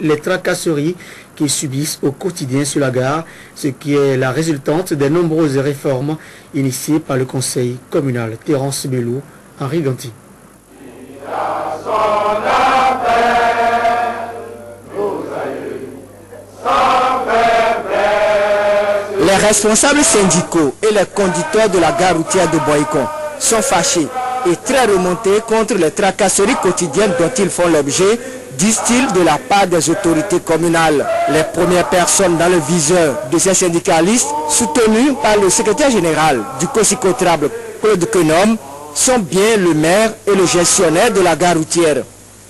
les tracasseries qu'ils subissent au quotidien sur la gare, ce qui est la résultante des nombreuses réformes initiées par le conseil communal. Terence Bello, Henri Ganti. Les responsables syndicaux et les conducteurs de la gare routière de Boycon sont fâchés et très remontés contre les tracasseries quotidiennes dont ils font l'objet, disent-ils, de la part des autorités communales. Les premières personnes dans le viseur de ces syndicalistes, soutenus par le secrétaire général du COSICOTRAB, Claude Quenom, sont bien le maire et le gestionnaire de la gare routière.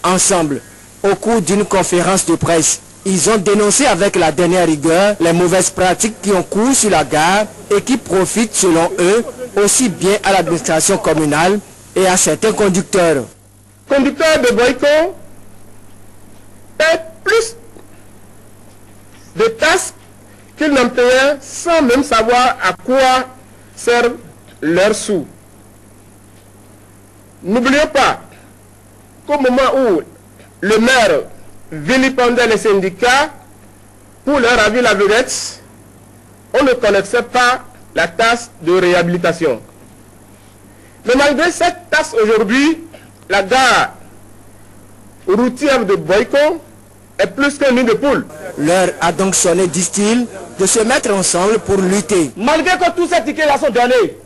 Ensemble, au cours d'une conférence de presse, ils ont dénoncé avec la dernière rigueur les mauvaises pratiques qui ont cours sur la gare et qui profitent, selon eux, aussi bien à l'administration communale et à certains conducteurs. Conducteurs de Boycon paient plus de taxes qu'ils n'en payaient sans même savoir à quoi servent leurs sous. N'oublions pas qu'au moment où le maire vilipendait les syndicats pour leur avis la vedette, on ne connaissait pas la taxe de réhabilitation. Mais malgré cette taxe aujourd'hui, la gare routière de Boycon est plus qu'un nid de poule. L'heure a donc sonné, disent-ils, de se mettre ensemble pour lutter. Malgré que tous ces tickets-là sont donnés,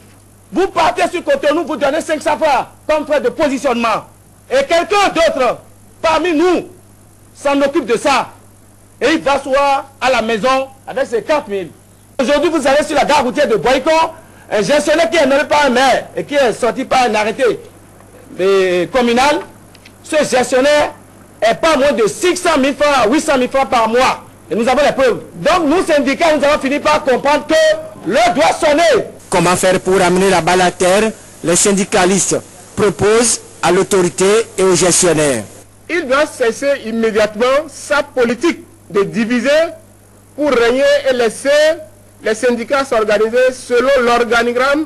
vous partez sur Cotonou, vous donnez 500 francs comme frais de positionnement. Et quelqu'un d'autre parmi nous s'en occupe de ça. Et il va s'asseoir à la maison avec ses 4 000. Aujourd'hui, vous allez sur la gare routière de Boycon, un gestionnaire qui est nommé par un maire et qui est sorti par un arrêté communal. Ce gestionnaire est pas moins de 600 000 francs à 800 000 francs par mois. Et nous avons les preuves. Donc nous, syndicats, nous avons fini par comprendre que l'heure doit sonner. Comment faire pour amener la balle à terre? Les syndicalistes proposent à l'autorité et aux gestionnaires. Il doit cesser immédiatement sa politique de diviser pour régner et laisser les syndicats s'organiser selon l'organigramme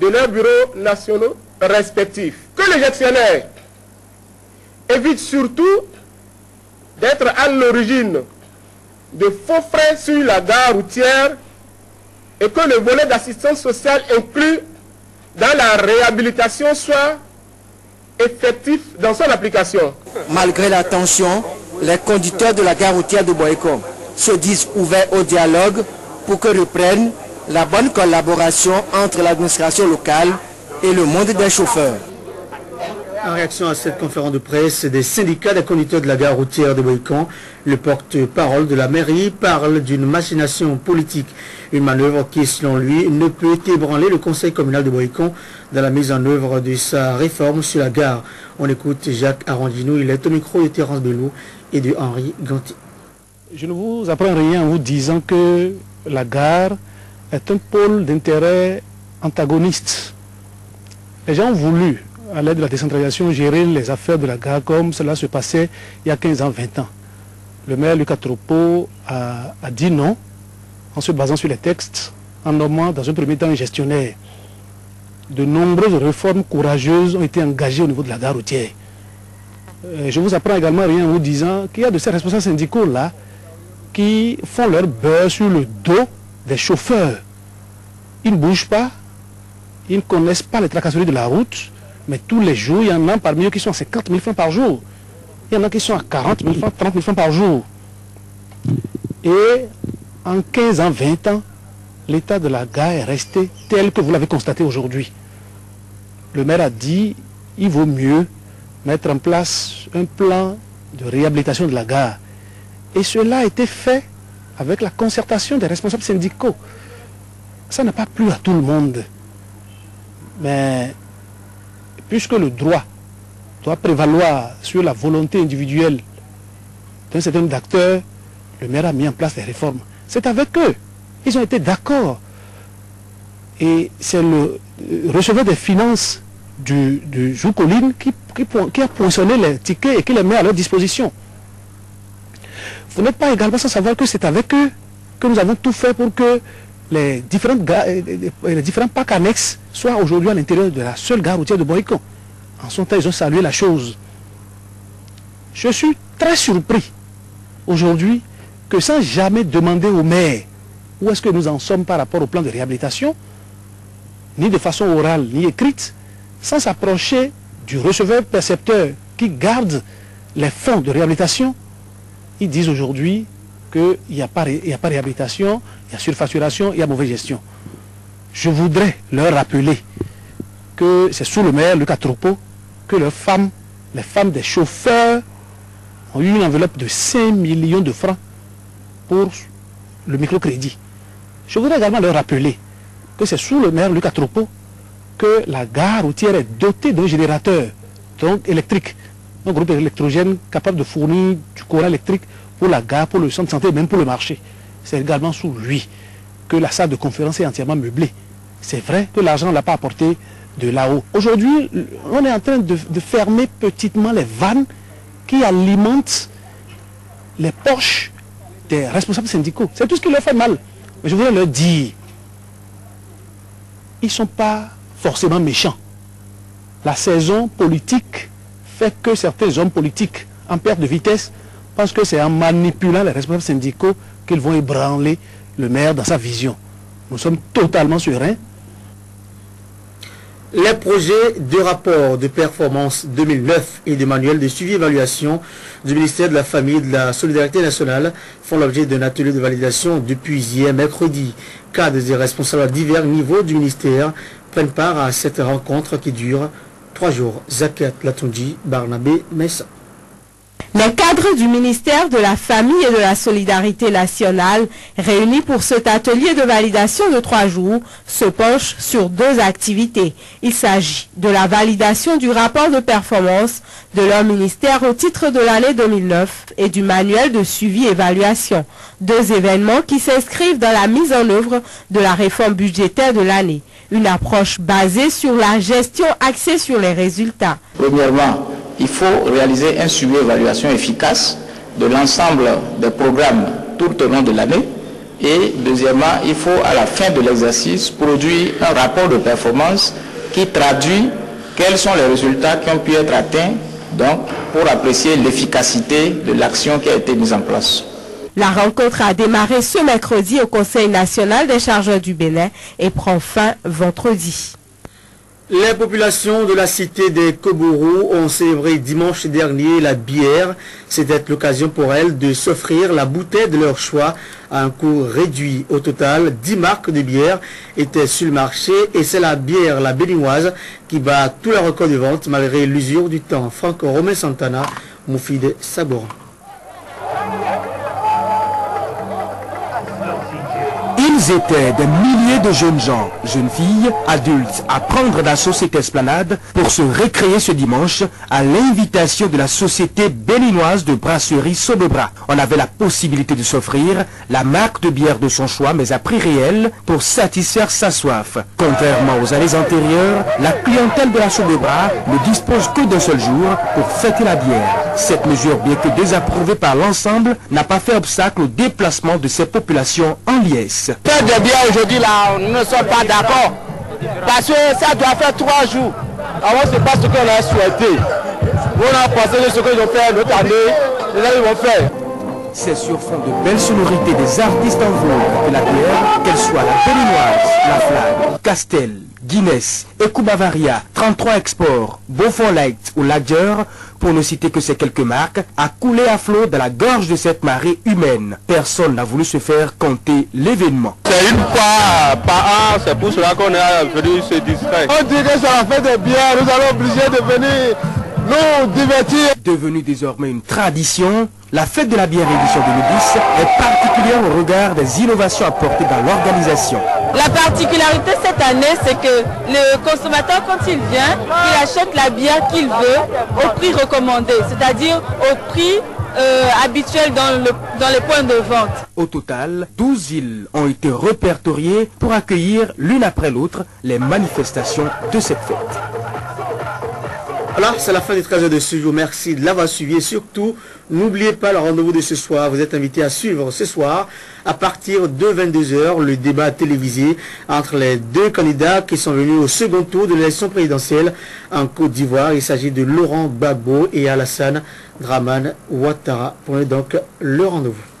de leurs bureaux nationaux respectifs. Que les gestionnaires évitent surtout d'être à l'origine de faux frais sur la gare routière et que le volet d'assistance sociale inclus dans la réhabilitation soit effectif dans son application. Malgré la tension, les conducteurs de la gare routière de Boycon se disent ouverts au dialogue pour que reprenne la bonne collaboration entre l'administration locale et le monde des chauffeurs. En réaction à cette conférence de presse des syndicats des conducteurs de la gare routière de Boycon, le porte-parole de la mairie parle d'une machination politique, une manœuvre qui, selon lui, ne peut ébranler le conseil communal de Boycon dans la mise en œuvre de sa réforme sur la gare. On écoute Jacques Arandino, il est au micro de Terence Bello et de Henri Ganti. Je ne vous apprends rien en vous disant que la gare est un pôle d'intérêt antagoniste. Les gens ont voulu, à l'aide de la décentralisation, gérer les affaires de la gare comme cela se passait il y a 15 ans, 20 ans. Le maire Lucas Tropo a dit non, en se basant sur les textes, en nommant dans un premier temps un gestionnaire. De nombreuses réformes courageuses ont été engagées au niveau de la gare routière. Je vous apprends également rien en vous disant qu'il y a de ces responsables syndicaux-là qui font leur beurre sur le dos des chauffeurs. Ils ne bougent pas, ils ne connaissent pas les tracasseries de la route, mais tous les jours, il y en a parmi eux qui sont à 50 000 francs par jour. Il y en a qui sont à 40 000 francs, 30 000 francs par jour. Et en 15 ans, 20 ans, l'état de la gare est resté tel que vous l'avez constaté aujourd'hui. Le maire a dit qu'il vaut mieux mettre en place un plan de réhabilitation de la gare. Et cela a été fait avec la concertation des responsables syndicaux. Ça n'a pas plu à tout le monde. Mais puisque le droit doit prévaloir sur la volonté individuelle d'un certain nombre d'acteurs, le maire a mis en place des réformes. C'est avec eux. Ils ont été d'accord. Et c'est le receveur des finances du Joucoline qui a poinçonné les tickets et qui les met à leur disposition. Vous n'êtes pas également sans savoir que c'est avec eux que nous avons tout fait pour que les différents parcs annexes soient aujourd'hui à l'intérieur de la seule gare routière de Boycon. En son temps, ils ont salué la chose. Je suis très surpris aujourd'hui que sans jamais demander au maire où est-ce que nous en sommes par rapport au plan de réhabilitation, ni de façon orale ni écrite, sans s'approcher du receveur percepteur qui garde les fonds de réhabilitation, ils disent aujourd'hui qu'il n'y a pas réhabilitation, il y a surfacturation, il y a mauvaise gestion. Je voudrais leur rappeler que c'est sous le maire, Lucas Tropo, que les femmes des chauffeurs ont eu une enveloppe de 5 millions de francs pour le microcrédit. Je voudrais également leur rappeler que c'est sous le maire Lucas Tropo que la gare routière est dotée d'un générateur donc électrique, un groupe électrogène capable de fournir du courant électrique pour la gare, pour le centre de santé et même pour le marché. C'est également sous lui que la salle de conférence est entièrement meublée. C'est vrai que l'argent ne l'a pas apporté de là-haut. Aujourd'hui, on est en train de fermer petitement les vannes qui alimentent les poches des responsables syndicaux. C'est tout ce qui leur fait mal. Mais je voudrais leur dire, ils ne sont pas forcément méchants. La saison politique fait que certains hommes politiques en perte de vitesse pensent que c'est en manipulant les responsables syndicaux qu'ils vont ébranler le maire dans sa vision. Nous sommes totalement sereins. Les projets de rapport de performance 2009 et de manuel de suivi-évaluation du ministère de la Famille et de la Solidarité nationale font l'objet d'un atelier de validation depuis hier mercredi. Cadres et responsables à divers niveaux du ministère prennent part à cette rencontre qui dure 3 jours. Zakat Latondi, Barnabé, Messa. Les cadres du ministère de la Famille et de la Solidarité nationale, réunis pour cet atelier de validation de 3 jours, se penchent sur 2 activités. Il s'agit de la validation du rapport de performance de leur ministère au titre de l'année 2009 et du manuel de suivi-évaluation. 2 événements qui s'inscrivent dans la mise en œuvre de la réforme budgétaire de l'année. Une approche basée sur la gestion axée sur les résultats. Premièrement, il faut réaliser un suivi-évaluation efficace de l'ensemble des programmes tout au long de l'année. Et deuxièmement, il faut à la fin de l'exercice produire un rapport de performance qui traduit quels sont les résultats qui ont pu être atteints, donc pour apprécier l'efficacité de l'action qui a été mise en place. La rencontre a démarré ce mercredi au Conseil national des chargeurs du Bénin et prend fin vendredi. Les populations de la cité des Kobourou ont célébré dimanche dernier la bière. C'était l'occasion pour elles de s'offrir la bouteille de leur choix à un coût réduit. Au total, 10 marques de bière étaient sur le marché et c'est la bière, la béninoise, qui bat tous les records de vente malgré l'usure du temps. Franco Romain Santana, Moufide Saboran. Ils étaient des milliers de jeunes gens, jeunes filles, adultes, à prendre d'assaut cette esplanade pour se récréer ce dimanche à l'invitation de la société béninoise de brasserie Sobebra. On avait la possibilité de s'offrir la marque de bière de son choix, mais à prix réel pour satisfaire sa soif. Contrairement aux années antérieures, la clientèle de la Sobebra ne dispose que d'un seul jour pour fêter la bière. Cette mesure, bien que désapprouvée par l'ensemble, n'a pas fait obstacle au déplacement de ces populations en liesse. Faire des bières aujourd'hui là, nous ne sommes pas d'accord. Parce que ça doit faire 3 jours. Avant, c'est pas ce qu'on a souhaité. On a pensé que ce qu'ils ont fait l'autre année, les gens vont faire. C'est sur fond de belles sonorités des artistes en vogue que la bière, qu'elle soit la béninoise, la Flag, Castel, Guinness, Ecubavaria, 33 Export, Beaufort Light ou Lager, pour ne citer que ces quelques marques, a coulé à flot dans la gorge de cette marée humaine. Personne n'a voulu se faire compter l'événement. C'est une fois par an, c'est pour cela qu'on est venu se distraire. On dit que ça va faire des bières, nous allons obliger de venir nous divertir. Devenue désormais une tradition, la fête de la bière édition 2010 est particulière au regard des innovations apportées dans l'organisation. La particularité cette année, c'est que le consommateur, quand il vient, il achète la bière qu'il veut au prix recommandé, c'est-à-dire au prix habituel dans les points de vente. Au total, 12 îles ont été répertoriées pour accueillir l'une après l'autre les manifestations de cette fête. Voilà, c'est la fin du 13h de ce jour. Merci de l'avoir suivi et surtout, n'oubliez pas le rendez-vous de ce soir. Vous êtes invités à suivre ce soir à partir de 22h le débat télévisé entre les deux candidats qui sont venus au second tour de l'élection présidentielle en Côte d'Ivoire. Il s'agit de Laurent Gbagbo et Alassane Dramane Ouattara. Prenez donc le rendez-vous.